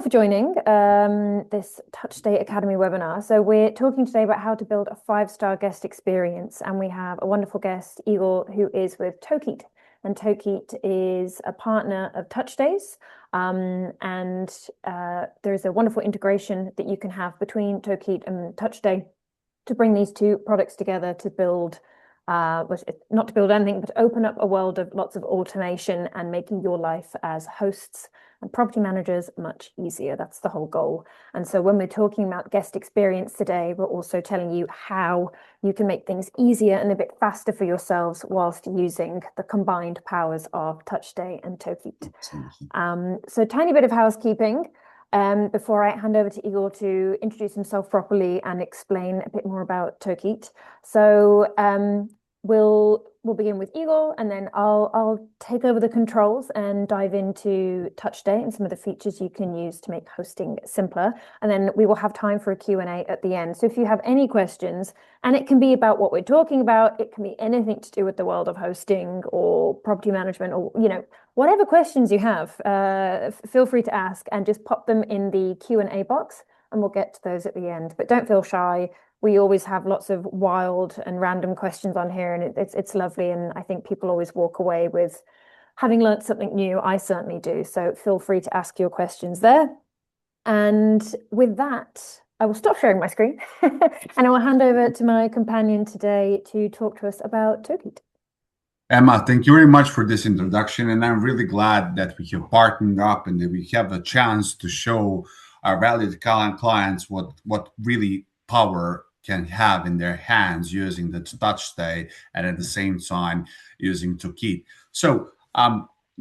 For joining this Touch Stay Academy webinar. So we're talking today about how to build a 5-star guest experience, and we have a wonderful guest, Igor, who is with Tokeet, and Tokeet is a partner of Touch Stays. There's a wonderful integration that you can have between Tokeet and Touch Stay to bring these two products together to build not to build anything, but open up a world of lots of automation and making your life as hosts and property managers much easier. That's the whole goal. And so when we're talking about guest experience today, we're also telling you how you can make things easier and a bit faster for yourselves whilst using the combined powers of Touch Stay and Tokeet. So tiny bit of housekeeping before I hand over to Igor to introduce himself properly and explain a bit more about Tokeet. So we'll begin with Igor, and then I'll take over the controls and dive into Touch Stay and some of the features you can use to make hosting simpler. And then we will have time for a Q&A at the end. So if you have any questions, and it can be about what we're talking about, it can be anything to do with the world of hosting or property management, or whatever questions you have, feel free to ask and just pop them in the Q&A box, and we'll get to those at the end. But don't feel shy. We always have lots of wild and random questions on here, and it's lovely. And I think people always walk away with having learned something new. I certainly do. So feel free to ask your questions there. And with that, I will stop sharing my screen and I will hand over to my companion today to talk to us about Tokeet. Emma, thank you very much for this introduction. And I'm really glad that we have partnered up and that we have a chance to show our valued clients what really power can have in their hands using the Touch Stay and at the same time using Tokeet. So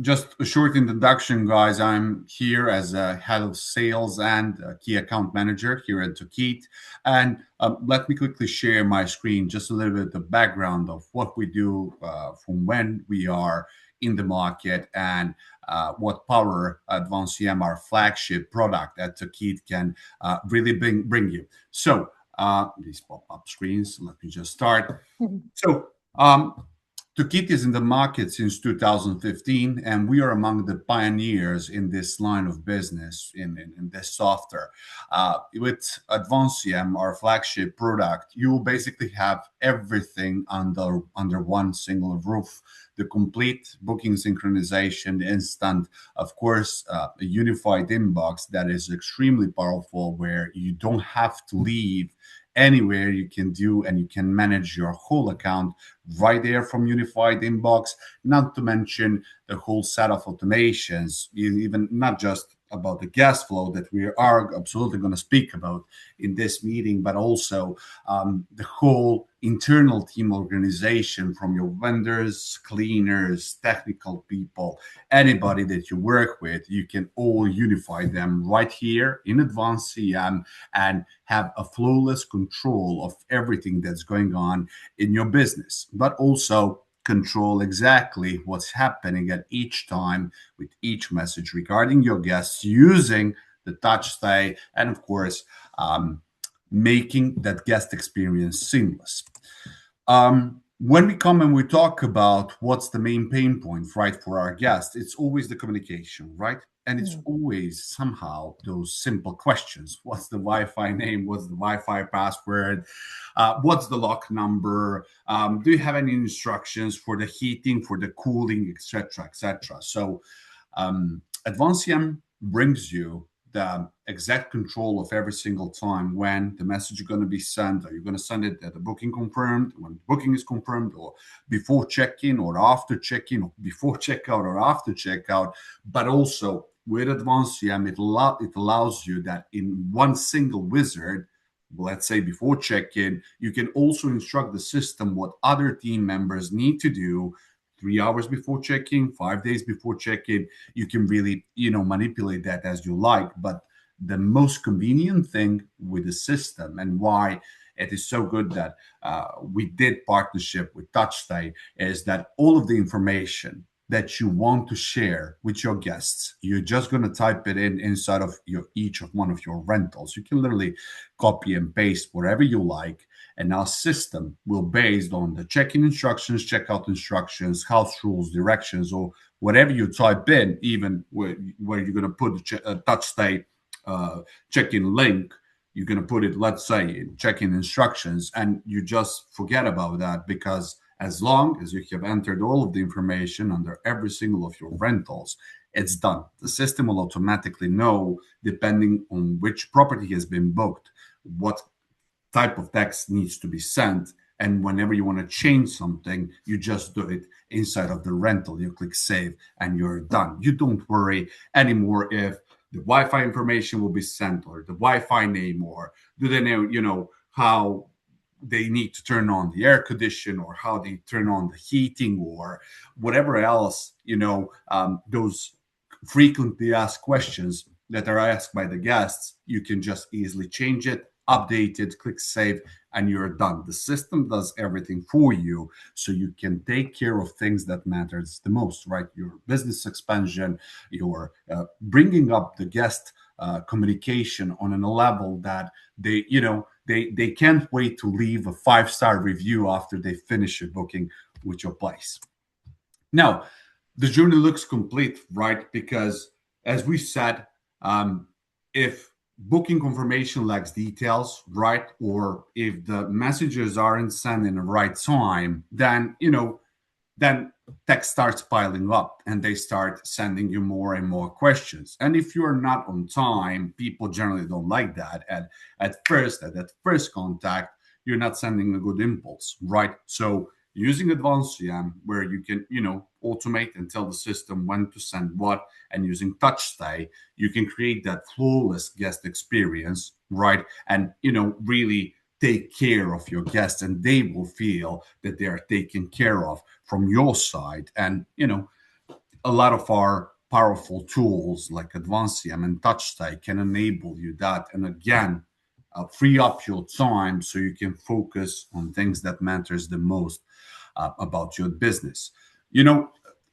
just a short introduction, guys. I'm here as a head of sales and a key account manager here at Tokeet. And let me quickly share my screen, just a little bit of the background of what we do from when we are in the market and what power AdvanceCM, our flagship product at Tokeet, can really bring you. So these pop-up screens. Let me just start. So Tokeet is in the market since 2015, and we are among the pioneers in this line of business, in this software. With AdvanceCM, our flagship product, you will basically have everything under one single roof. The complete booking synchronization, instant, of course, a unified inbox that is extremely powerful, where you don't have to leave anywhere. You can do and you can manage your whole account right there from unified inbox, not to mention the whole set of automations, even not just about the guest flow that we are absolutely going to speak about in this meeting, but also the whole internal team organization, from your vendors, cleaners, technical people, anybody that you work with. You can all unify them right here in AdvanceCM and have a flawless control of everything that's going on in your business, but also control exactly what's happening at each time with each message regarding your guests using the Touch Stay, and of course making that guest experience seamless. When we come and we talk about what's the main pain point, right, for our guests, it's always the communication, right? And it's always somehow those simple questions. What's the Wi-Fi name? What's the Wi-Fi password? What's the lock number? Do you have any instructions for the heating, for the cooling, etc., etc.? So AdvanceCM brings you the exact control of every single time when the message is going to be sent. Are you going to send it at the booking confirmed, when the booking is confirmed, or before check-in or after check-in, or before checkout or after checkout? But also with AdvanceCM, it allows you that in one single wizard, let's say before check-in, you can also instruct the system what other team members need to do 3 hours before check-in, 5 days before check-in. You can really, manipulate that as you like. But the most convenient thing with the system, and why it is so good that we did partnership with Touch Stay, is that all of the information that you want to share with your guests, you're just going to type it inside of each of one of your rentals. You can literally copy and paste whatever you like, and our system will, based on the check-in instructions, checkout instructions, house rules, directions, or whatever you type in, even where you're going to put the Touch Stay check-in link, you're going to put it, let's say, in check-in instructions, and you just forget about that, because as long as you have entered all of the information under every single of your rentals, it's done. The system will automatically know, depending on which property has been booked, what type of text needs to be sent. And whenever you want to change something, you just do it inside of the rental. You click save and you're done. You don't worry anymore if the Wi-Fi information will be sent, or the Wi-Fi name, or do they know, how they need to turn on the air condition, or how they turn on the heating, or whatever else, those frequently asked questions that are asked by the guests. You can just easily change it, update it, click save, and you're done. The system does everything for you, so you can take care of things that matters the most, right? Your business expansion, your bringing up the guest communication on a level that they can't wait to leave a 5-star review after they finish a booking with your place. Now, the journey looks complete, right? Because as we said, if booking confirmation lacks details, right, or if the messages aren't sent in the right time, then text starts piling up and they start sending you more and more questions. And if you're not on time, people generally don't like that. And at that first contact, you're not sending a good impulse, right? So using AdvanceCM, where you can, automate and tell the system when to send what, and using Touch Stay, you can create that flawless guest experience, right? And, really take care of your guests, and they will feel that they are taken care of from your side. And, a lot of our powerful tools like AdvanceCM and Touch Stay can enable you that. And again, free up your time so you can focus on things that matters the most about your business.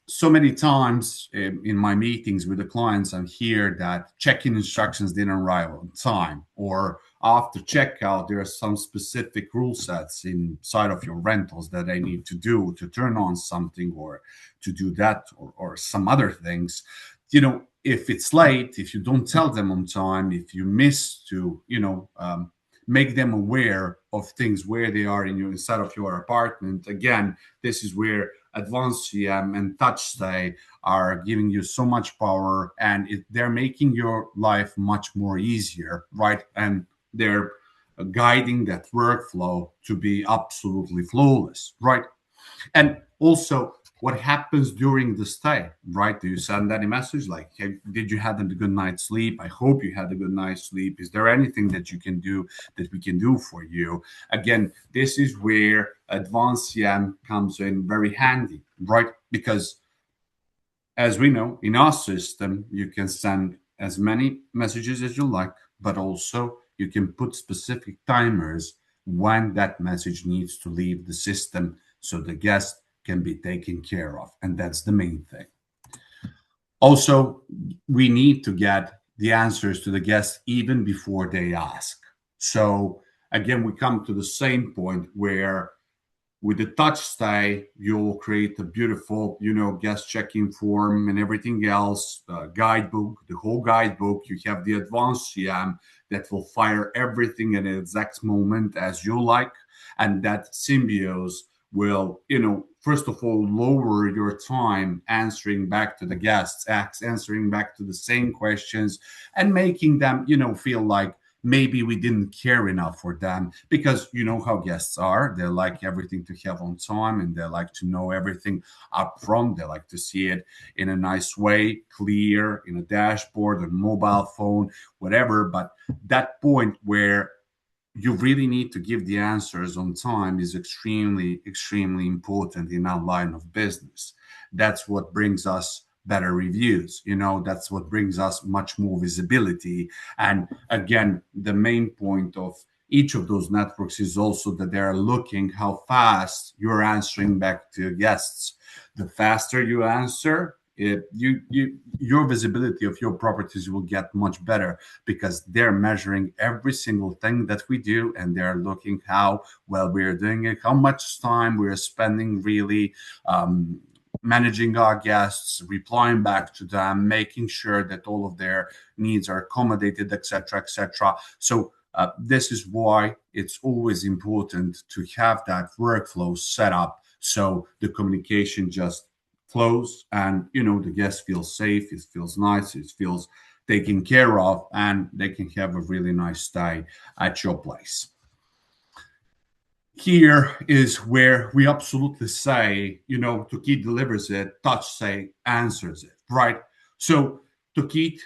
So many times in my meetings with the clients, I hear that check-in instructions didn't arrive on time, or after checkout, there are some specific rule sets inside of your rentals that I need to do to turn on something, or to do that, or some other things. If it's late, if you don't tell them on time, if you miss to, make them aware of things where they are inside of your apartment. Again, this is where AdvanceCM and Touch Stay are giving you so much power, and they're making your life much more easier, right? And they're guiding that workflow to be absolutely flawless, right? And also, what happens during the stay, right? Do you send any message like, hey, did you have a good night's sleep? I hope you had a good night's sleep. Is there anything that you can do that we can do for you? Again, this is where AdvanceCM comes in very handy, right? Because as we know, in our system, you can send as many messages as you like, but also you can put specific timers when that message needs to leave the system, so the guest can be taken care of. And that's the main thing. Also, we need to get the answers to the guests even before they ask. So again, we come to the same point where with the Touch Stay, you'll create a beautiful, guest check-in form and everything else, guidebook, the whole guidebook. You have the AdvanceCM that will fire everything at the exact moment as you like. And that symbiosis will, first of all, lower your time answering back to the guests, answering back to the same questions, and making them, feel like maybe we didn't care enough for them, because you know how guests are. They like everything to have on time, and they like to know everything up front. They like to see it in a nice way, clear, in a dashboard, a mobile phone, whatever. But that point where you really need to give the answers on time is extremely, extremely important in our line of business. That's what brings us better reviews. That's what brings us much more visibility. And again, the main point of each of those networks is also that they're looking how fast you're answering back to guests. The faster you answer, your visibility of your properties will get much better, because they're measuring every single thing that we do, and they're looking how well we're doing it, how much time we're spending really managing our guests, replying back to them, making sure that all of their needs are accommodated, etc., etc. So this is why it's always important to have that workflow set up so the communication just flows, and the guest feels safe, it feels nice, it feels taken care of, and they can have a really nice stay at your place. Here is where we absolutely say, Tokeet delivers it, Touch Stay answers it, right? So Tokeet,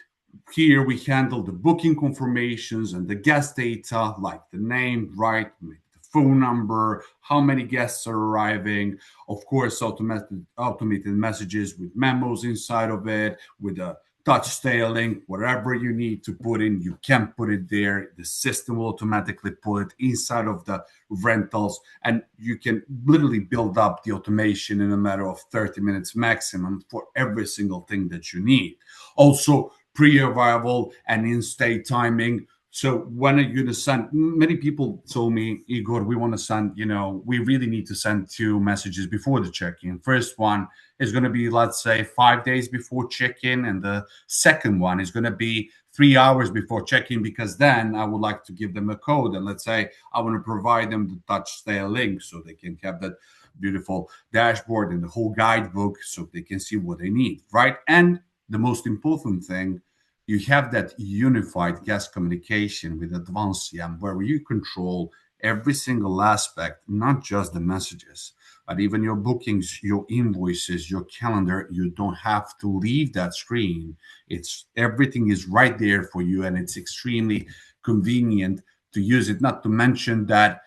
here we handle the booking confirmations and the guest data, like the name, right? The phone number, how many guests are arriving, of course, automated messages with memos inside of it, with a Touch Stay link, whatever you need to put in, you can put it there. The system will automatically put it inside of the rentals, and you can literally build up the automation in a matter of 30 minutes maximum for every single thing that you need. Also, pre-arrival and in-stay timing. So when are you going to send? Many people told me, Igor, we want to send, we really need to send 2 messages before the check-in. First one is going to be, let's say, 5 days before check-in, and the second one is going to be 3 hours before check-in, because then I would like to give them a code, and let's say I want to provide them the Touch Stay link so they can have that beautiful dashboard and the whole guidebook so they can see what they need, right? And the most important thing, you have that unified guest communication with AdvanceCM, where you control every single aspect, not just the messages, but even your bookings, your invoices, your calendar. You don't have to leave that screen. Everything is right there for you, and it's extremely convenient to use it. Not to mention that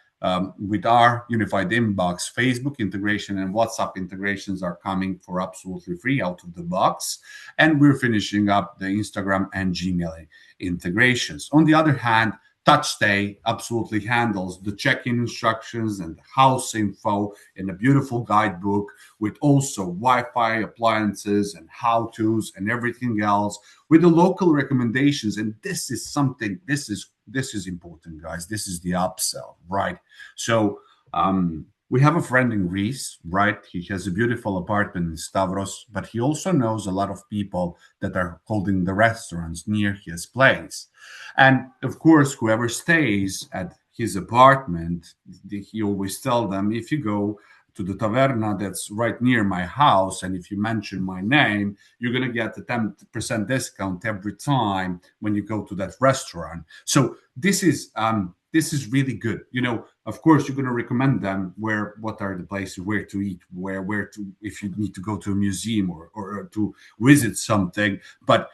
with our unified inbox, Facebook integration and WhatsApp integrations are coming for absolutely free out of the box. And we're finishing up the Instagram and Gmail integrations. On the other hand, Touch Stay absolutely handles the check-in instructions and the house info in a beautiful guidebook, with also Wi-Fi appliances and how-tos and everything else, with the local recommendations. And this is important, guys. This is the upsell, right? So we have a friend in Greece, right? He has a beautiful apartment in Stavros, but he also knows a lot of people that are holding the restaurants near his place. And of course, whoever stays at his apartment, he always tell them, if you go to the taverna that's right near my house, and if you mention my name, you're going to get a 10% discount every time when you go to that restaurant. So this is really good. Of course, you're going to recommend them what are the places where to eat, where to, if you need to go to a museum or to visit something. But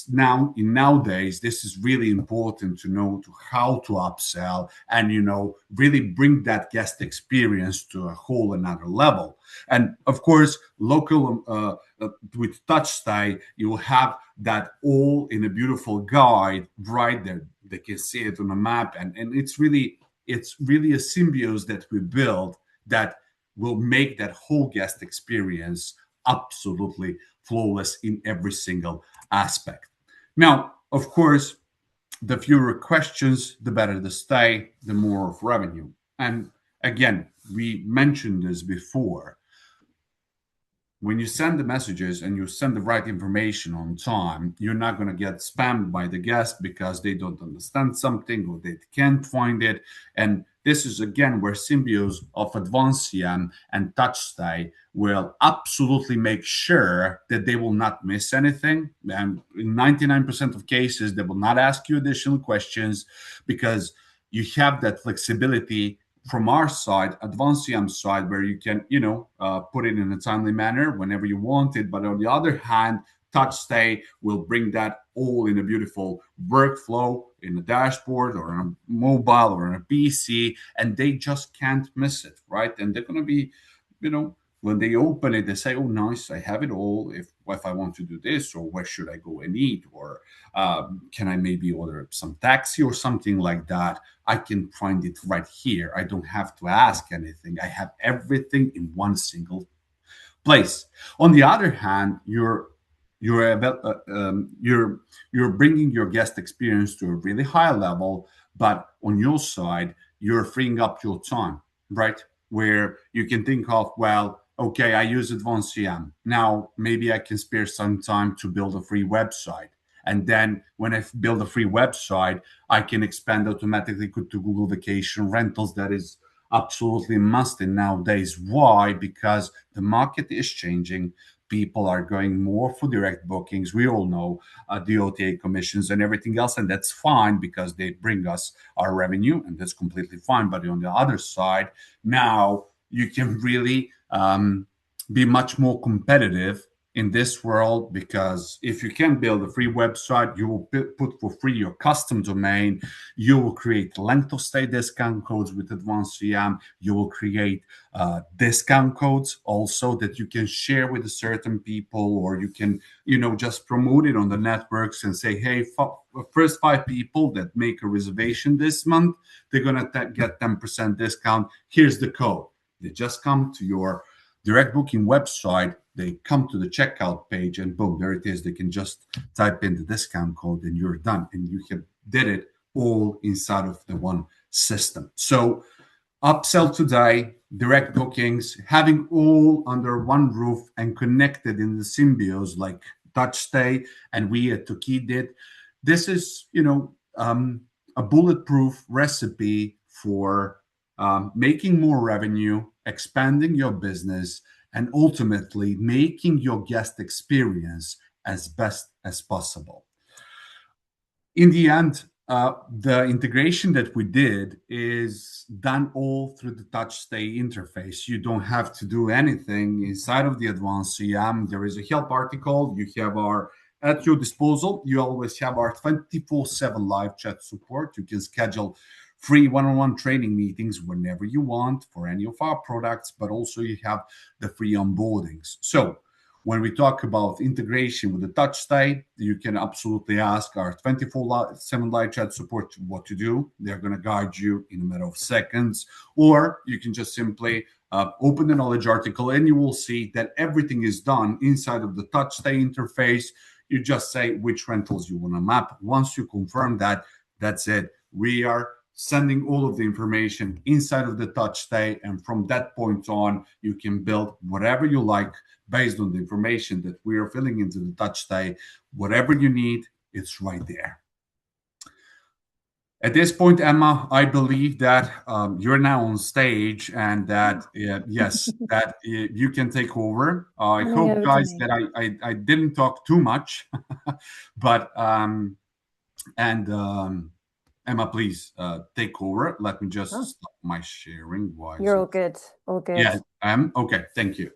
nowadays, this is really important to know how to upsell and, really bring that guest experience to a whole another level. And of course, local with Touch Stay, you will have that all in a beautiful guide right there. They can see it on a map, and it's really a symbiosis that we build that will make that whole guest experience absolutely flawless in every single aspect. Now, of course, the fewer questions, the better the stay, the more of revenue. And again, we mentioned this before. When you send the messages and you send the right information on time, you're not going to get spammed by the guest because they don't understand something or they can't find it. And this is, again, where symbiosis of AdvanceCM and Touch Stay will absolutely make sure that they will not miss anything. And in 99% of cases, they will not ask you additional questions because you have that flexibility from our side, AdvanceCM side, where you can, put it in a timely manner whenever you want it. But on the other hand, Touch Stay will bring that all in a beautiful workflow in a dashboard or on a mobile or on a PC, and they just can't miss it, right? And they're going to be, when they open it, they say, "Oh, nice, I have it all. If I want to do this, or where should I go and eat, or can I maybe order some taxi or something like that? I can find it right here. I don't have to ask anything. I have everything in one single place." On the other hand, you're bringing your guest experience to a really high level, but on your side, you're freeing up your time, right? Where you can think of, well, okay, I use AdvanceCM. Now, maybe I can spare some time to build a free website. And then when I build a free website, I can expand automatically to Google Vacation Rentals. That is absolutely must in nowadays. Why? Because the market is changing. People are going more for direct bookings. We all know the OTA commissions and everything else, and that's fine because they bring us our revenue, and that's completely fine. But on the other side, now you can really be much more competitive in this world, because if you can build a free website, you will put for free your custom domain, you will create length of stay discount codes with AdvanceCM, you will create discount codes also that you can share with certain people, or you can just promote it on the networks and say, hey, first 5 people that make a reservation this month, they're going to get 10% discount. Here's the code. They just come to your direct booking website, they come to the checkout page, and boom, there it is. They can just type in the discount code and you're done. And you did it all inside of the one system. So upsell today, direct bookings, having all under one roof and connected in the symbios like Touch Stay and we at Tokeet did. This is, a bulletproof recipe for making more revenue, expanding your business, and ultimately making your guest experience as best as possible. In the end, the integration that we did is done all through the Touch Stay interface. You don't have to do anything inside of the AdvanceCM. There is a help article. You have our at your disposal. You always have our 24/7 live chat support. You can schedule free one-on-one training meetings whenever you want for any of our products, but also you have the free onboardings. So when we talk about integration with the Touch Stay, you can absolutely ask our 24/7 live chat support what to do. They're going to guide you in a matter of seconds. Or you can just simply open the knowledge article and you will see that everything is done inside of the Touch Stay interface. You just say which rentals you want to map. Once you confirm that, that's it. We are sending all of the information inside of the Touch Stay, and from that point on, you can build whatever you like based on the information that we are filling into the Touch Stay. Whatever you need, it's right there. At this point, Emma, I believe that you're now on stage, and that yes, that you can take over. I hope, guys, that I didn't talk too much, but Emma, please take over. Let me just stop my sharing. You're all good. All good. Yeah. Okay. Thank you.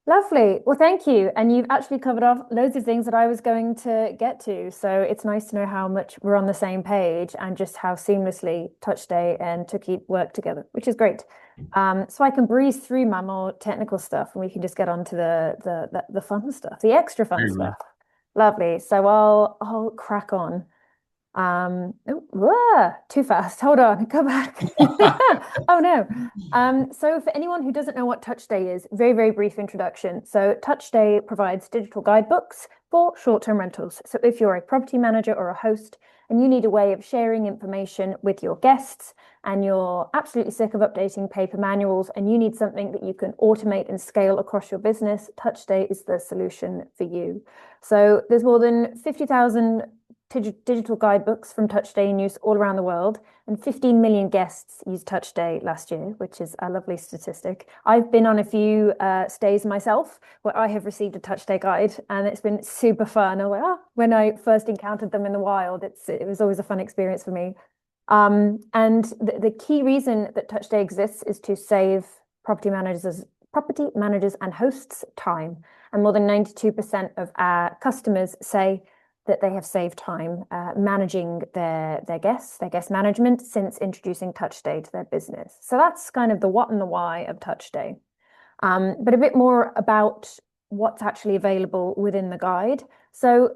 Lovely. Well, thank you. And you've actually covered off loads of things that I was going to get to. So it's nice to know how much we're on the same page and just how seamlessly Touch Stay and Tokeet work together, which is great. So I can breeze through my more technical stuff and we can just get on to the fun stuff, the extra fun stuff. Lovely. So I'll crack on. Too fast. Hold on, go back. Oh no. So for anyone who doesn't know what Touch Stay is, very, very brief introduction. So Touch Stay provides digital guidebooks for short-term rentals. So if you're a property manager or a host and you need a way of sharing information with your guests and you're absolutely sick of updating paper manuals and you need something that you can automate and scale across your business, Touch Stay is the solution for you. So there's more than 50,000 digital guidebooks from Touch Stay in use all around the world, and 15 million guests used Touch Stay last year, which is a lovely statistic. I've been on a few stays myself where I have received a Touch Stay guide, and it's been super fun. I was like, when I first encountered them in the wild, it was always a fun experience for me. And the key reason that Touch Stay exists is to save property managers and hosts time. And more than 92% of our customers say that they have saved time managing their guest management since introducing Touch Stay to their business. So that's kind of the what and the why of Touch Stay. But a bit more about what's actually available within the guide. So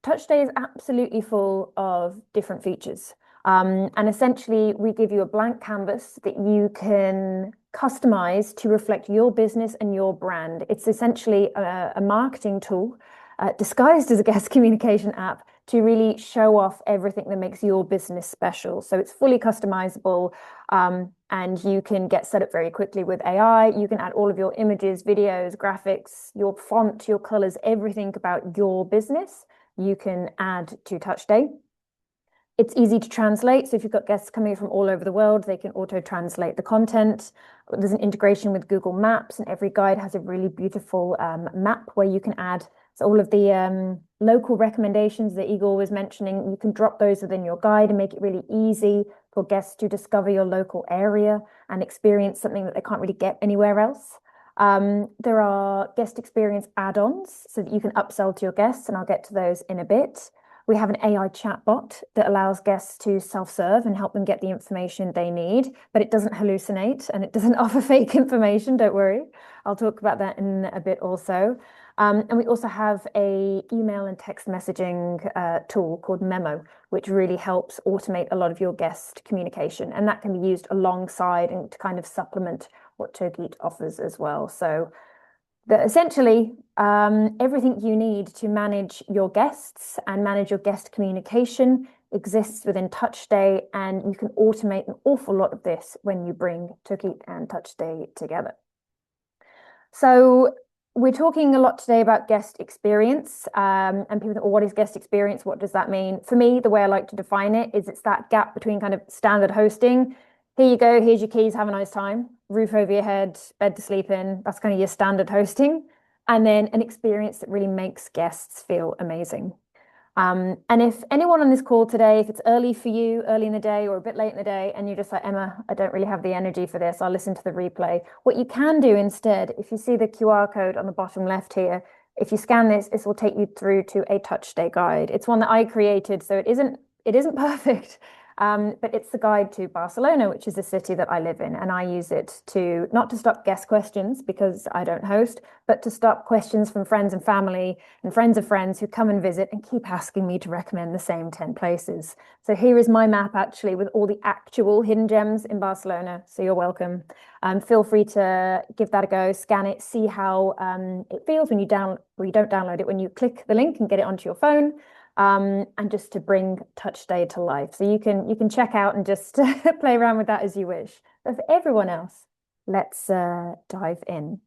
Touch Stay is absolutely full of different features. And essentially, we give you a blank canvas that you can customize to reflect your business and your brand. It's essentially a marketing tool disguised as a guest communication app to really show off everything that makes your business special. So it's fully customizable, and you can get set up very quickly with AI. You can add all of your images, videos, graphics, your font, your colors, everything about your business you can add to Touch Day. It's easy to translate. So if you've got guests coming from all over the world, they can auto-translate the content. There's an integration with Google Maps, and every guide has a really beautiful map where you can add all of the local recommendations that Igor was mentioning. You can drop those within your guide and make it really easy for guests to discover your local area and experience something that they can't really get anywhere else. There are guest experience add-ons so that you can upsell to your guests, and I'll get to those in a bit. We have an AI chatbot that allows guests to self-serve and help them get the information they need, but it doesn't hallucinate and it doesn't offer fake information, don't worry. I'll talk about that in a bit also. And we also have a email and text messaging tool called Memo, which really helps automate a lot of your guest communication. And that can be used alongside and to kind of supplement what Tokeet offers as well. So essentially, everything you need to manage your guests and manage your guest communication exists within Touch Day, and you can automate an awful lot of this when you bring Tokeet and Touch Day together. So we're talking a lot today about guest experience, and people think, well, what is guest experience? What does that mean? For me, the way I like to define it is it's that gap between kind of standard hosting. Here you go, here's your keys, have a nice time, roof over your head, bed to sleep in. That's kind of your standard hosting. And then an experience that really makes guests feel amazing. And if anyone on this call today, if it's early for you, early in the day or a bit late in the day, and you're just like, Emma, I don't really have the energy for this, I'll listen to the replay. What you can do instead, if you see the QR code on the bottom left here, if you scan this, this will take you through to a Touch Day guide. It's one that I created, so it isn't perfect. But it's the guide to Barcelona, which is a city that I live in. And I use it to not to stop guest questions because I don't host, but to stop questions from friends and family and friends of friends who come and visit and keep asking me to recommend the same 10 places. So here is my map actually with all the actual hidden gems in Barcelona. So you're welcome. Feel free to give that a go, scan it, see how it feels when you don't download it, when you click the link and get it onto your phone. And just to bring Touch Day to life. So you can check out and just play around with that as you wish. But for everyone else, let's dive in.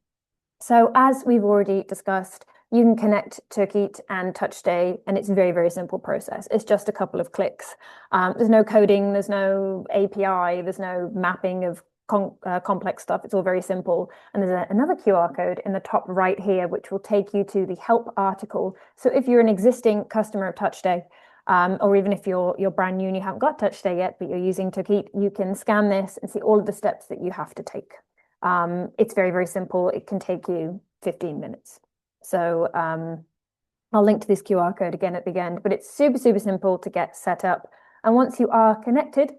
So as we've already discussed, you can connect Tokeet and Touch Day, and it's a very, very simple process. It's just a couple of clicks. There's no coding, there's no API, there's no mapping of complex stuff. It's all very simple. And there's another QR code in the top right here, which will take you to the help article. So if you're an existing customer of Touch Day, or even if you're brand new and you haven't got Touch Day yet, but you're using Tokeet, you can scan this and see all of the steps that you have to take. It's very, very simple. It can take you 15 minutes. So I'll link to this QR code again at the end, but it's super, super simple to get set up. And once you are connected,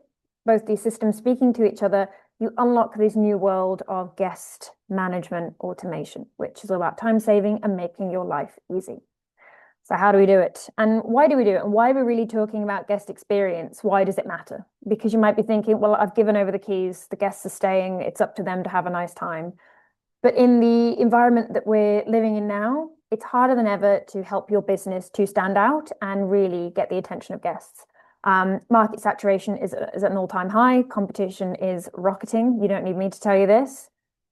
both these systems speaking to each other, you unlock this new world of guest management automation, which is all about time saving and making your life easy. So how do we do it? And why do we do it? And why are we really talking about guest experience? Why does it matter? Because you might be thinking, well, I've given over the keys, the guests are staying, it's up to them to have a nice time. But in the environment that we're living in now, it's harder than ever to help your business to stand out and really get the attention of guests. Market saturation is at an all-time high. Competition is rocketing. You don't need me to tell you this.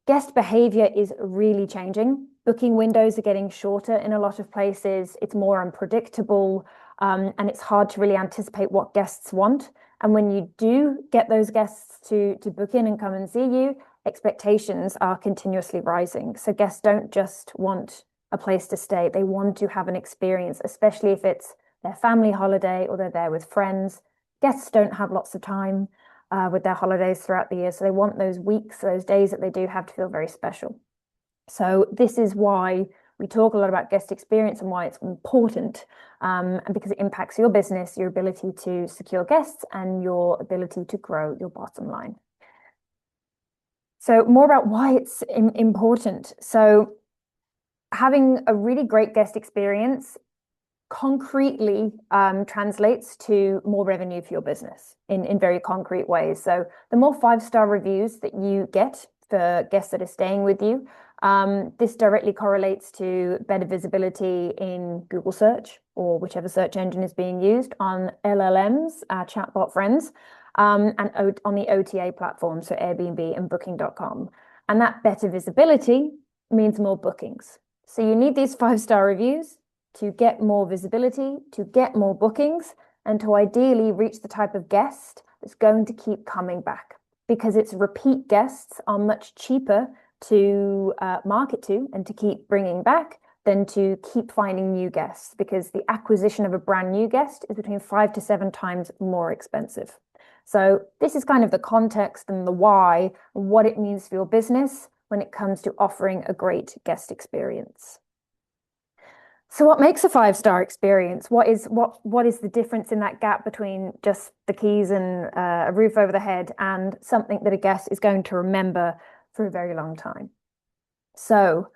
Guest behavior is really changing. Booking windows are getting shorter in a lot of places. It's more unpredictable, and it's hard to really anticipate what guests want. And when you do get those guests to book in and come and see you, expectations are continuously rising. So guests don't just want a place to stay. They want to have an experience, especially if it's their family holiday or they're there with friends. Guests don't have lots of time with their holidays throughout the year. So they want those weeks, those days that they do have to feel very special. So this is why we talk a lot about guest experience and why it's important, and because it impacts your business, your ability to secure guests and your ability to grow your bottom line. So more about why it's important. So having a really great guest experience concretely translates to more revenue for your business in very concrete ways. So the more 5-star reviews that you get for guests that are staying with you, This directly correlates to better visibility in Google search or whichever search engine is being used, on LLMs, our chatbot friends, and on the OTA platform, so Airbnb and booking.com. And that better visibility means more bookings. So you need these 5-star reviews to get more visibility, to get more bookings, and to ideally reach the type of guest that's going to keep coming back, because its repeat guests are much cheaper to market to and to keep bringing back than to keep finding new guests, because the acquisition of a brand new guest is between 5 to 7 times more expensive. So this is kind of the context and the why, what it means for your business when it comes to offering a great guest experience. So what makes a 5-star experience? What is the difference in that gap between just the keys and a roof over the head and something that a guest is going to remember for a very long time? So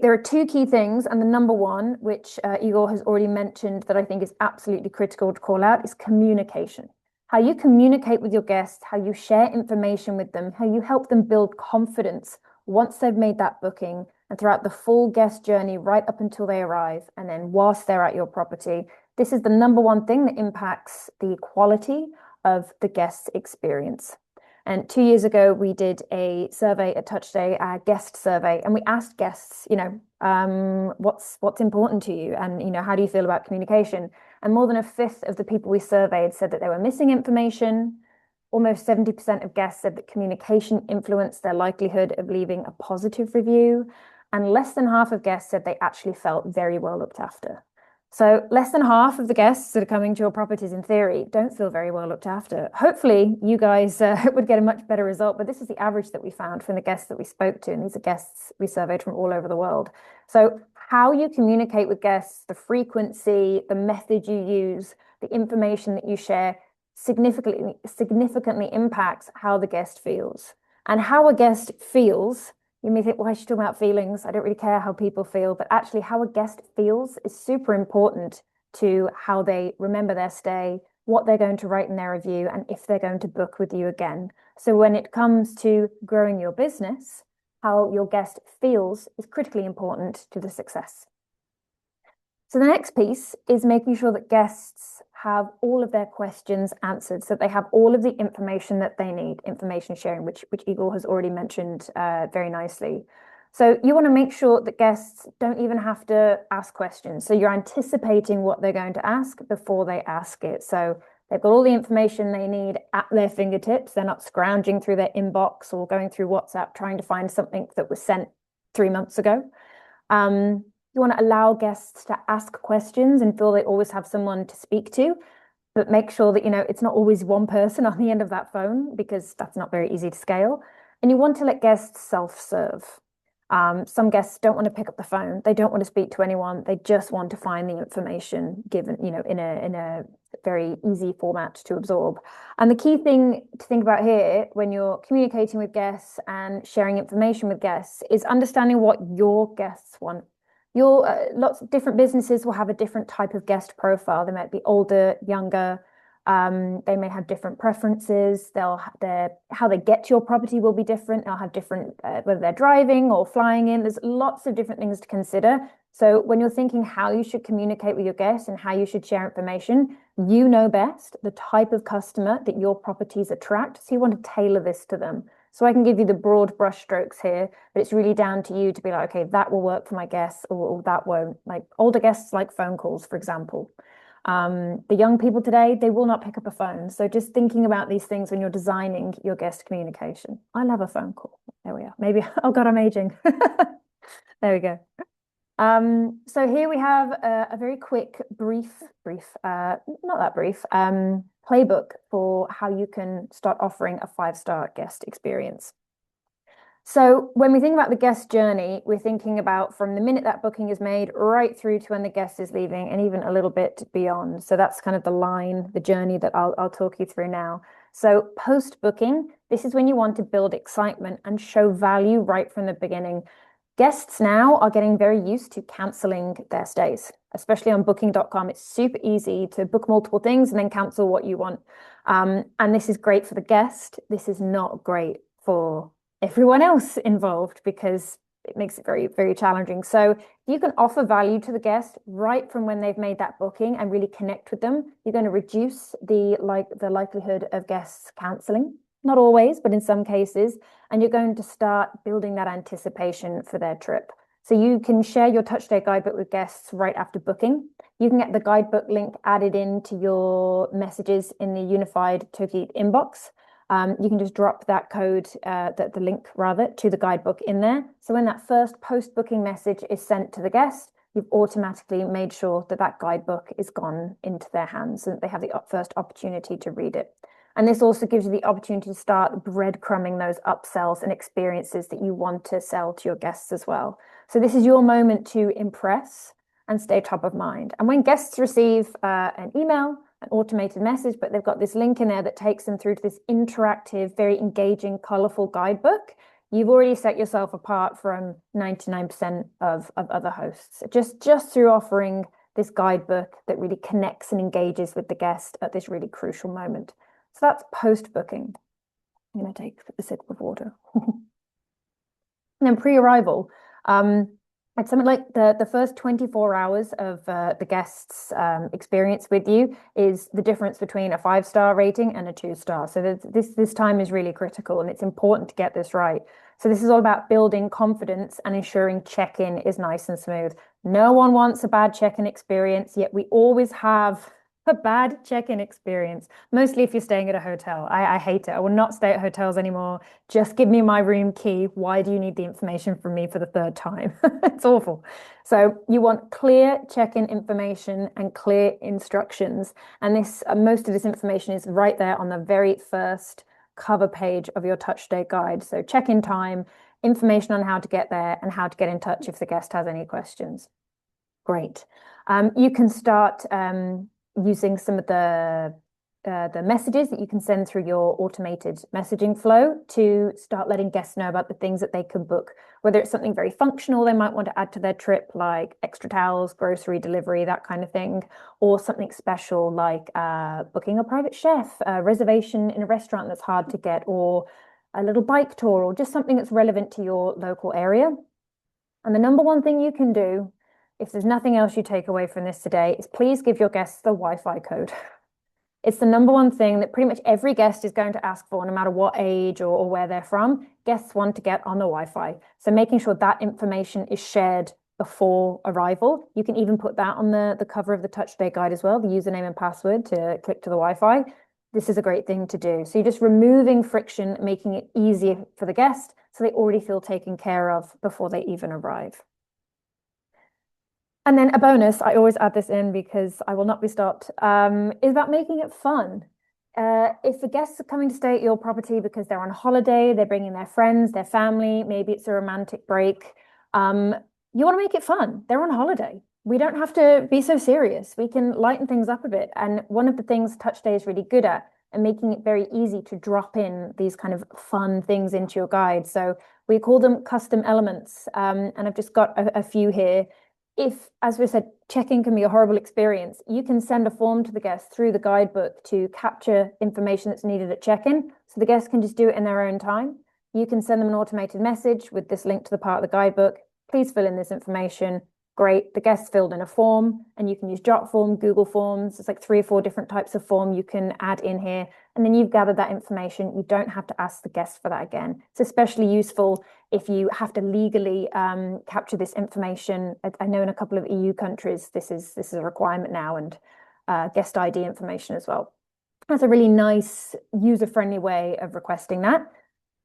there are 2 key things, and the number one, which Igor has already mentioned, that I think is absolutely critical to call out, is communication. How you communicate with your guests, how you share information with them, how you help them build confidence once they've made that booking and throughout the full guest journey right up until they arrive, and then whilst they're at your property. This is the number one thing that impacts the quality of the guest experience. And 2 years ago, we did a survey at Touch Stay, our guest survey, and we asked guests, what's important to you, and how do you feel about communication? And more than a fifth of the people we surveyed said that they were missing information. Almost 70% of guests said that communication influenced their likelihood of leaving a positive review, and less than half of guests said they actually felt very well looked after. So less than half of the guests that are coming to your properties, in theory, don't feel very well looked after. Hopefully, you guys would get a much better result, but this is the average that we found from the guests that we spoke to, and these are guests we surveyed from all over the world. So how you communicate with guests, the frequency, the method you use, the information that you share significantly impacts how the guest feels. And how a guest feels, you may think, why is she talking about feelings? I don't really care how people feel, but actually how a guest feels is super important to how they remember their stay, what they're going to write in their review, and if they're going to book with you again. So when it comes to growing your business, how your guest feels is critically important to the success. So the next piece is making sure that guests have all of their questions answered, so they have all of the information that they need, information sharing, which Igor has already mentioned very nicely. So you want to make sure that guests don't even have to ask questions. So you're anticipating what they're going to ask before they ask it. So they've got all the information they need at their fingertips. They're not scrounging through their inbox or going through WhatsApp trying to find something that was sent 3 months ago. You want to allow guests to ask questions and feel they always have someone to speak to, but make sure that, it's not always one person on the end of that phone, because that's not very easy to scale. And you want to let guests self-serve. Some guests don't want to pick up the phone. They don't want to speak to anyone. They just want to find the information given, in a very easy format to absorb. And the key thing to think about here when you're communicating with guests and sharing information with guests is understanding what your guests want. Lots of different businesses will have a different type of guest profile. They might be older, younger. They may have different preferences. How they get to your property will be different. They'll have different, whether they're driving or flying in. There's lots of different things to consider. So when you're thinking how you should communicate with your guests and how you should share information, you know best the type of customer that your properties attract. So you want to tailor this to them. So I can give you the broad brush strokes here, but it's really down to you to be like, okay, that will work for my guests, or that won't. Like older guests like phone calls, for example. The young people today, they will not pick up a phone. So just thinking about these things when you're designing your guest communication. I love a phone call. There we are. Maybe, oh God, I'm aging. There we go. So here we have a very quick, not that brief, playbook for how you can start offering a 5-star guest experience. So when we think about the guest journey, we're thinking about from the minute that booking is made right through to when the guest is leaving, and even a little bit beyond. So that's kind of the journey that I'll talk you through now. So post-booking, this is when you want to build excitement and show value right from the beginning. Guests now are getting very used to canceling their stays, especially on booking.com. It's super easy to book multiple things and then cancel what you want. And this is great for the guest. This is not great for everyone else involved, because it makes it very, very challenging. So you can offer value to the guest right from when they've made that booking and really connect with them. You're going to reduce the likelihood of guests canceling. Not always, but in some cases. And you're going to start building that anticipation for their trip. So you can share your Touch Stay guidebook with guests right after booking. You can get the guidebook link added into your messages in the unified Tokeet inbox. You can just drop that code, the link rather, to the guidebook in there. So when that first post-booking message is sent to the guest, you've automatically made sure that that guidebook is gone into their hands so that they have the first opportunity to read it. And this also gives you the opportunity to start breadcrumbing those upsells and experiences that you want to sell to your guests as well. So this is your moment to impress and stay top of mind. And when guests receive an email, an automated message, but they've got this link in there that takes them through to this interactive, very engaging, colorful guidebook, you've already set yourself apart from 99% of other hosts, just through offering this guidebook that really connects and engages with the guest at this really crucial moment. So that's post-booking. I'm going to take a sip of water. And then pre-arrival. It's something like the first 24 hours of the guest's experience with you is the difference between a 5-star rating and a 2-star. So this time is really critical, and it's important to get this right. So this is all about building confidence and ensuring check-in is nice and smooth. No one wants a bad check-in experience, yet we always have a bad check-in experience, mostly if you're staying at a hotel. I hate it. I will not stay at hotels anymore. Just give me my room key. Why do you need the information from me for the 3rd time? It's awful. So you want clear check-in information and clear instructions. And this most of this information is right there on the very first cover page of your Touch Stay guide. So check-in time, information on how to get there, and how to get in touch if the guest has any questions. Great. You can start using some of the messages that you can send through your automated messaging flow to start letting guests know about the things that they can book, whether it's something very functional they might want to add to their trip, like extra towels, grocery delivery, that kind of thing, or something special like booking a private chef, a reservation in a restaurant that's hard to get, or a little bike tour, or just something that's relevant to your local area. And the number one thing you can do, if there's nothing else you take away from this today, is please give your guests the Wi-Fi code. It's the number one thing that pretty much every guest is going to ask for, no matter what age or where they're from. Guests want to get on the Wi-Fi. So making sure that information is shared before arrival. You can even put that on the cover of the Touch Stay guide as well, the username and password to click to the Wi-Fi. This is a great thing to do. So you're just removing friction, making it easier for the guest so they already feel taken care of before they even arrive. And then a bonus, I always add this in because I will not be stopped, is about making it fun. If the guests are coming to stay at your property because they're on holiday, they're bringing their friends, their family, maybe it's a romantic break, you want to make it fun. They're on holiday. We don't have to be so serious. We can lighten things up a bit. And one of the things Touch Stay is really good at, and making it very easy to drop in these kind of fun things into your guide. So we call them custom elements. And I've just got a few here. If, as we said, check-in can be a horrible experience, you can send a form to the guest through the guidebook to capture information that's needed at check-in. So the guest can just do it in their own time. You can send them an automated message with this link to the part of the guidebook. Please fill in this information. Great. The guest filled in a form, and you can use Jotform, Google Forms. It's like 3 or 4 different types of form you can add in here. And then you've gathered that information. You don't have to ask the guest for that again. It's especially useful if you have to legally capture this information. I know in a couple of EU countries, this is a requirement now, and guest ID information as well. That's a really nice, user-friendly way of requesting that.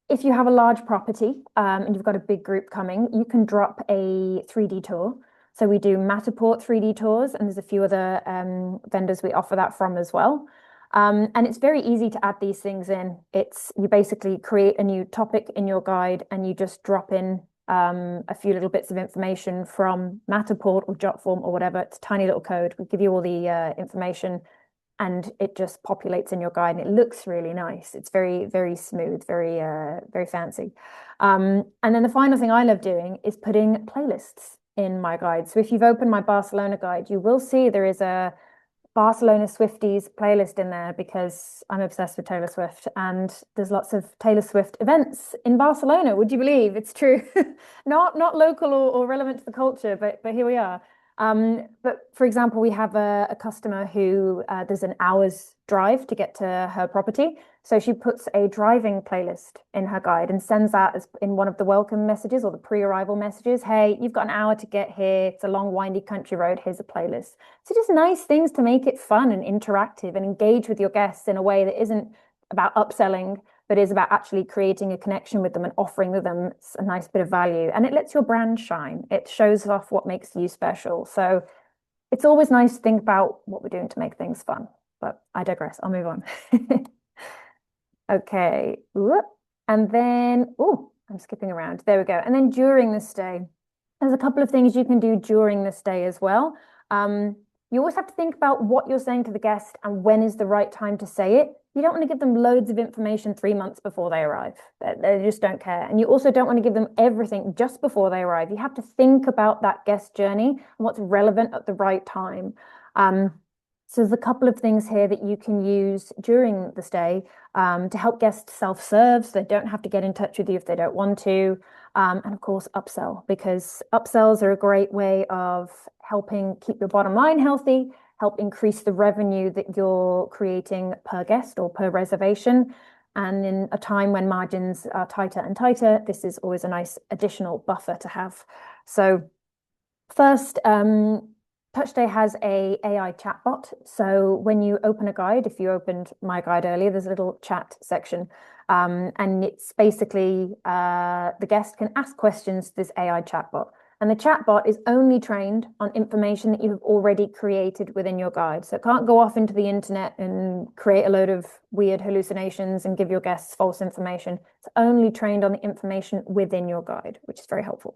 If you have a large property and you've got a big group coming, you can drop a 3D tour. So we do Matterport 3D tours, and there's a few other vendors we offer that from as well. And it's very easy to add these things in. You basically create a new topic in your guide, and you just drop in a few little bits of information from Matterport or Jotform or whatever. It's a tiny little code. We give you all the information, and it just populates in your guide, and it looks really nice. It's very, very smooth, very, very fancy. And then the final thing I love doing is putting playlists in my guide. So if you've opened my Barcelona guide, you will see there is a Barcelona Swifties playlist in there because I'm obsessed with Taylor Swift, and there's lots of Taylor Swift events in Barcelona. Would you believe? It's true. Not local or relevant to the culture, but here we are. But for example, we have a customer who there's an hour's drive to get to her property. So she puts a driving playlist in her guide and sends that as in one of the welcome messages or the pre-arrival messages. Hey, you've got an hour to get here. It's a long, windy country road. Here's a playlist. So just nice things to make it fun and interactive and engage with your guests in a way that isn't about upselling, but is about actually creating a connection with them and offering them a nice bit of value. And it lets your brand shine. It shows off what makes you special. So it's always nice to think about what we're doing to make things fun. But I digress. I'll move on. Okay. And then, I'm skipping around. There we go. And then during the stay, there's a couple of things you can do during the stay as well. You always have to think about what you're saying to the guest and when is the right time to say it. You don't want to give them loads of information 3 months before they arrive. They just don't care. And you also don't want to give them everything just before they arrive. You have to think about that guest journey and what's relevant at the right time. So there's a couple of things here that you can use during the stay to help guests self-serve, so they don't have to get in touch with you if they don't want to. And of course, upsell, because upsells are a great way of helping keep your bottom line healthy, help increase the revenue that you're creating per guest or per reservation. And in a time when margins are tighter and tighter, this is always a nice additional buffer to have. So first, TouchStay has a AI chatbot. So when you open a guide, if you opened my guide earlier, there's a little chat section. And it's basically the guest can ask questions to this AI chatbot. And the chatbot is only trained on information that you have already created within your guide. So it can't go off into the internet and create a load of weird hallucinations and give your guests false information. It's only trained on the information within your guide, which is very helpful.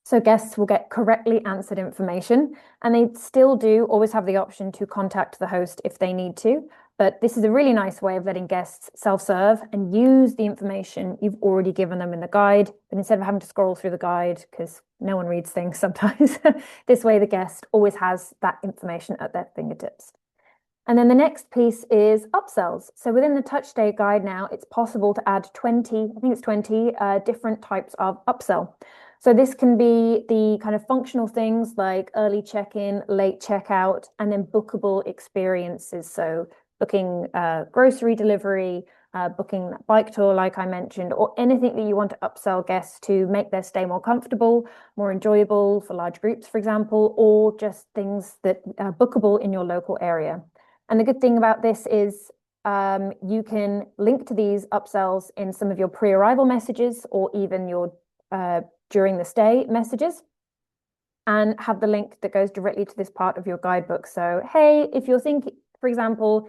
So guests will get correctly answered information, and they still do always have the option to contact the host if they need to. But this is a really nice way of letting guests self-serve and use the information you've already given them in the guide. But instead of having to scroll through the guide, because no one reads things sometimes, this way the guest always has that information at their fingertips. And then the next piece is upsells. So within the TouchStay guide now, it's possible to add 20, I think it's 20 different types of upsell. So this can be the kind of functional things like early check-in, late checkout, and then bookable experiences. So booking grocery delivery, booking that bike tour, like I mentioned, or anything that you want to upsell guests to make their stay more comfortable, more enjoyable for large groups, for example, or just things that are bookable in your local area. And the good thing about this is you can link to these upsells in some of your pre-arrival messages or even your during the stay messages, and have the link that goes directly to this part of your guidebook. So, hey, if you're thinking, for example,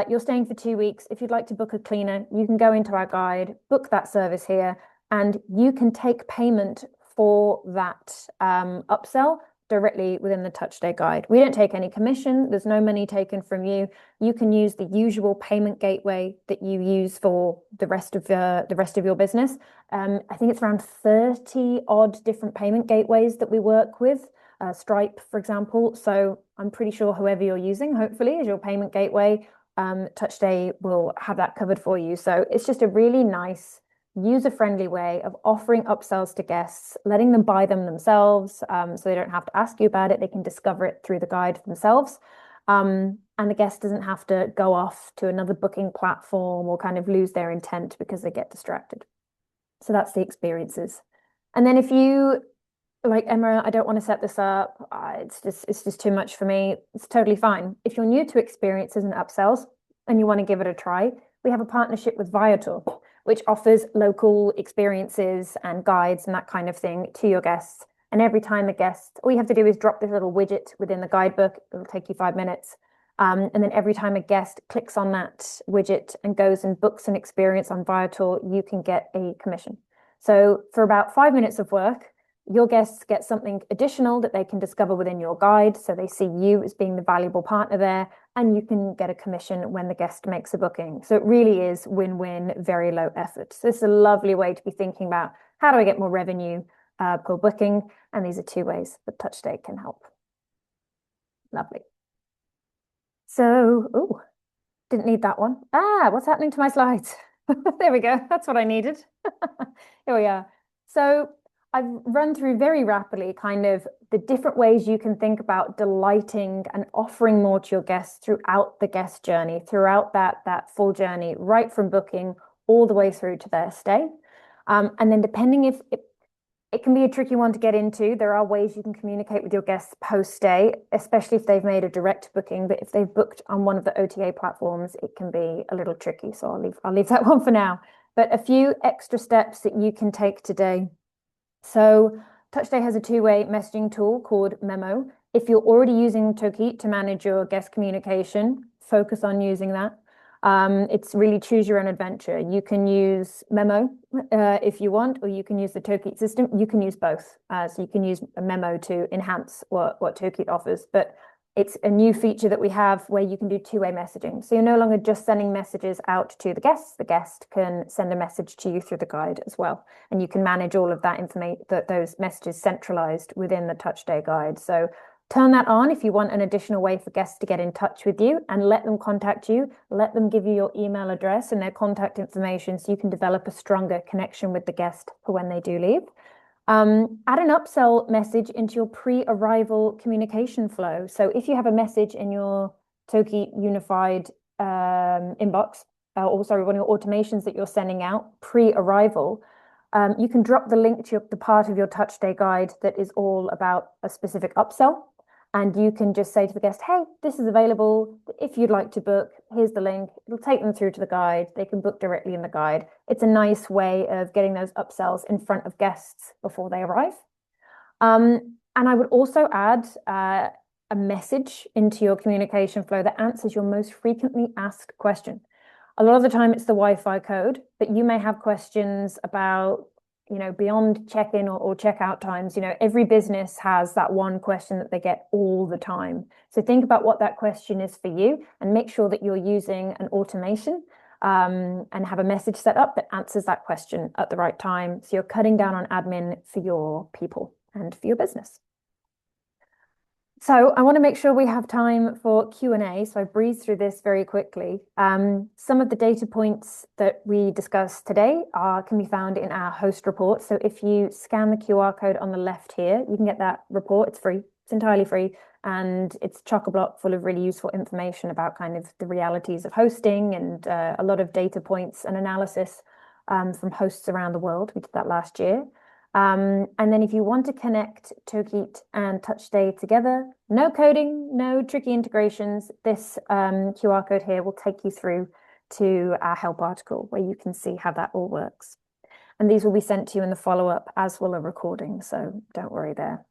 you're staying for 2 weeks, if you'd like to book a cleaner, you can go into our guide, book that service here, and you can take payment for that upsell directly within the TouchStay guide. We don't take any commission. There's no money taken from you. You can use the usual payment gateway that you use for the rest of your business. I think it's around 30 odd different payment gateways that we work with. Stripe, for example. So I'm pretty sure whoever you're using, hopefully, is your payment gateway. TouchStay will have that covered for you. So it's just a really nice user-friendly way of offering upsells to guests, letting them buy them themselves, so they don't have to ask you about it. They can discover it through the guide themselves. And the guest doesn't have to go off to another booking platform or kind of lose their intent because they get distracted. So that's the experiences. And then if you, like, Emma, I don't want to set this up, it's just too much for me, it's totally fine. If you're new to experiences and upsells and you want to give it a try, we have a partnership with Viator, which offers local experiences and guides and that kind of thing to your guests. And every time a guest, all you have to do is drop this little widget within the guidebook. It'll take you 5 minutes. And then every time a guest clicks on that widget and goes and books an experience on Viator, you can get a commission. So for about 5 minutes of work, your guests get something additional that they can discover within your guide. So they see you as being the valuable partner there, and you can get a commission when the guest makes a booking. So it really is win-win, very low effort. So this is a lovely way to be thinking about how do I get more revenue per booking? And these are 2 ways that TouchStay can help. Lovely. So, oh, didn't need that one. What's happening to my slides? There we go. That's what I needed. Here we are. So I've run through very rapidly kind of the different ways you can think about delighting and offering more to your guests throughout the guest journey, throughout that full journey, right from booking all the way through to their stay. And then depending if it can be a tricky one to get into. There are ways you can communicate with your guests post-stay, especially if they've made a direct booking. But if they've booked on one of the OTA platforms, it can be a little tricky. So I'll leave that one for now. But a few extra steps that you can take today. So TouchStay has a two-way messaging tool called Memo. If you're already using Tokeet to manage your guest communication, focus on using that. It's really choose your own adventure. You can use Memo if you want, or you can use the Tokeet system. You can use both. So you can use a Memo to enhance what Tokeet offers. But it's a new feature that we have where you can do two-way messaging. So you're no longer just sending messages out to the guests. The guest can send a message to you through the guide as well. And you can manage all of that information, those messages centralized within the TouchStay guide. So turn that on if you want an additional way for guests to get in touch with you, and let them contact you. Let them give you your email address and their contact information so you can develop a stronger connection with the guest for when they do leave. Add an upsell message into your pre-arrival communication flow. So if you have a message in your Tokeet unified inbox, or sorry, one of your automations that you're sending out pre-arrival, you can drop the link to the part of your TouchStay guide that is all about a specific upsell. And you can just say to the guest, hey, this is available. If you'd like to book, here's the link. It'll take them through to the guide. They can book directly in the guide. It's a nice way of getting those upsells in front of guests before they arrive. And I would also add a message into your communication flow that answers your most frequently asked question. A lot of the time it's the Wi-Fi code, but you may have questions about beyond check-in or check-out times. Every business has that one question that they get all the time. So think about what that question is for you and make sure that you're using an automation and have a message set up that answers that question at the right time. So you're cutting down on admin for your people and for your business. So I want to make sure we have time for Q&A. So I breezed through this very quickly. Some of the data points that we discussed today can be found in our host report. So if you scan the QR code on the left here, you can get that report. It's free. It's entirely free. And it's chock-a-block full of really useful information about kind of the realities of hosting and a lot of data points and analysis from hosts around the world. We did that last year. And then if you want to connect Tokeet and TouchStay together, no coding, no tricky integrations, this QR code here will take you through to our help article where you can see how that all works. And these will be sent to you in the follow-up, as will a recording, so don't worry there.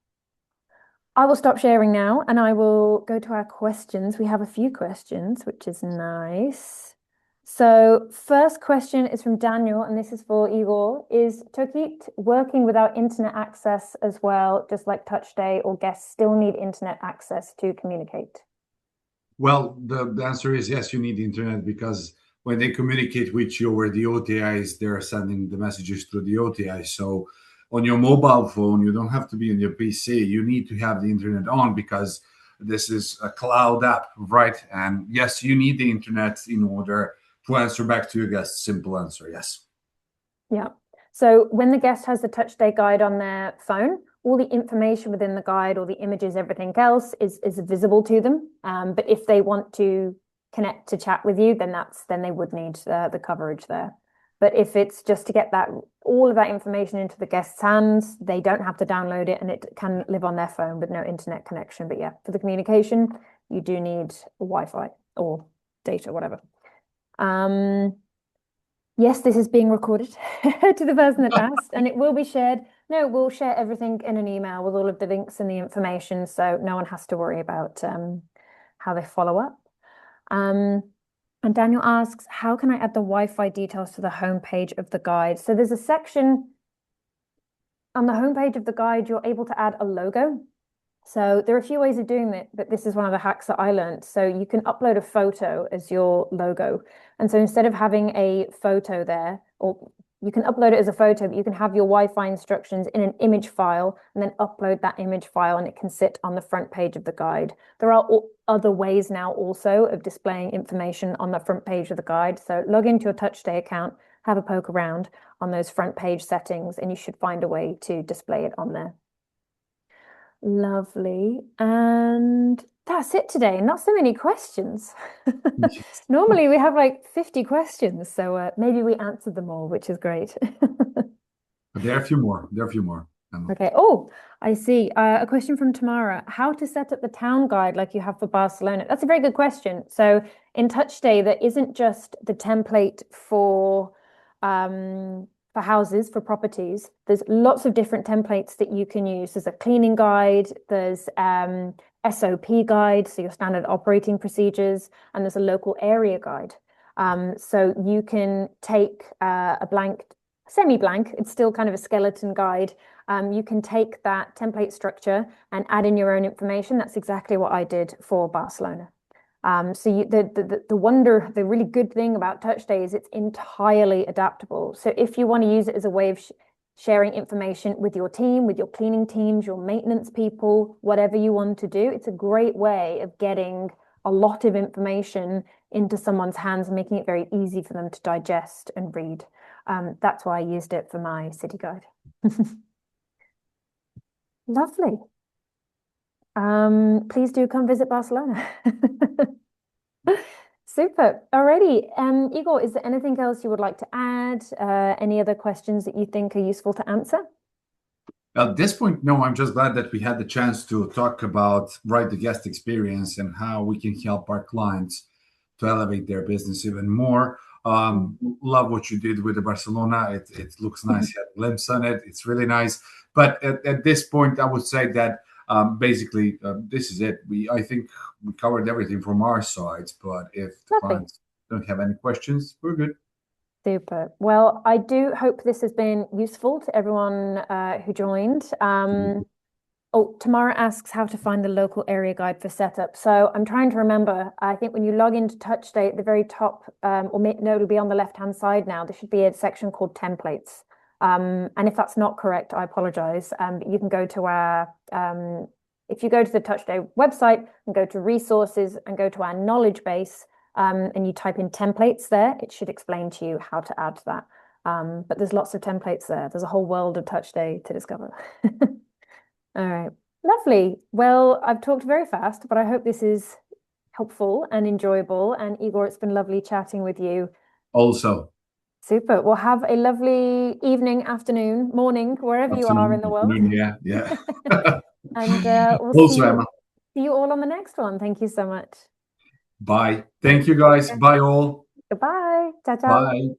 I will stop sharing now and I will go to our questions. We have a few questions, which is nice. So first question is from Daniel, and this is for Igor. Is Tokeet working without internet access as well, just like TouchStay, or guests still need internet access to communicate? Well, the answer is yes, you need internet, because when they communicate with you over the OTIs, they're sending the messages through the OTI. So on your mobile phone, you don't have to be on your PC. You need to have the internet on because this is a cloud app, right? And yes, you need the internet in order to answer back to your guests. Simple answer, yes. Yeah. So when the guest has the TouchStay guide on their phone, all the information within the guide, all the images, everything else is visible to them. But if they want to connect to chat with you, then they would need the coverage there. But if it's just to get all of that information into the guest's hands, they don't have to download it, and it can live on their phone with no internet connection. But yeah, for the communication, you do need Wi-Fi or data, whatever. Yes, this is being recorded to the person that asked, and it will be shared. No, we'll share everything in an email with all of the links and the information, so no one has to worry about how they follow up. And Daniel asks, how can I add the Wi-Fi details to the homepage of the guide? So there's a section on the homepage of the guide, you're able to add a logo. So there are a few ways of doing it, but this is one of the hacks that I learned. So you can upload a photo as your logo. And so instead of having a photo there, or You can upload it as a photo, but you can have your Wi-Fi instructions in an image file and then upload that image file, and it can sit on the front page of the guide. There are other ways now also of displaying information on the front page of the guide. So log into your TouchStay account, have a poke around on those front page settings, and you should find a way to display it on there. Lovely. And that's it today. Not so many questions. Normally we have like 50 questions, so maybe we answered them all, which is great. There are a few more. Okay. Oh, I see. A question from Tamara. How to set up the town guide like you have for Barcelona? That's a very good question. So in TouchStay, there isn't just the template for houses, for properties. There's lots of different templates that you can use. There's a cleaning guide, there's SOP guide, so your standard operating procedures, and there's a local area guide. So you can take a blank, semi-blank, it's still kind of a skeleton guide. You can take that template structure and add in your own information. That's exactly what I did for Barcelona. So the really good thing about TouchStay is it's entirely adaptable. So if you want to use it as a way of sharing information with your team, with your cleaning teams, your maintenance people, whatever you want to do, it's a great way of getting a lot of information into someone's hands and making it very easy for them to digest and read. That's why I used it for my city guide. Lovely. Please do come visit Barcelona. Super. Alrighty. Igor, is there anything else you would like to add? Any other questions that you think are useful to answer? At this point, no, I'm just glad that we had the chance to talk about the guest experience and how we can help our clients to elevate their business even more. Love what you did with the Barcelona. It looks nice. You had a glimpse on it. It's really nice. But at this point, I would say that basically, this is it. I think we covered everything from our sides, but if the clients don't have any questions, we're good. Super. Well, I do hope this has been useful to everyone who joined. Oh, Tamara asks how to find the local area guide for setup. So I'm trying to remember, I think when you log into TouchStay at the very top, no, it'll be on the left-hand side now, there should be a section called templates. And if that's not correct, I apologize. You can go to our, if you go to the TouchStay website and go to resources and go to our knowledge base, and you type in templates there, it should explain to you how to add that. But there's lots of templates there. There's a whole world of TouchStay to discover. All right, lovely. Well, I've talked very fast, but I hope this is helpful and enjoyable. And Igor, it's been lovely chatting with you. Also. Super. Well, have a lovely evening, afternoon, morning, wherever you are in the world. Yeah. And we'll also, see you all on the next one. Thank you so much. Bye. Thank you, guys. Bye, all. Goodbye. Ciao, ciao. Bye.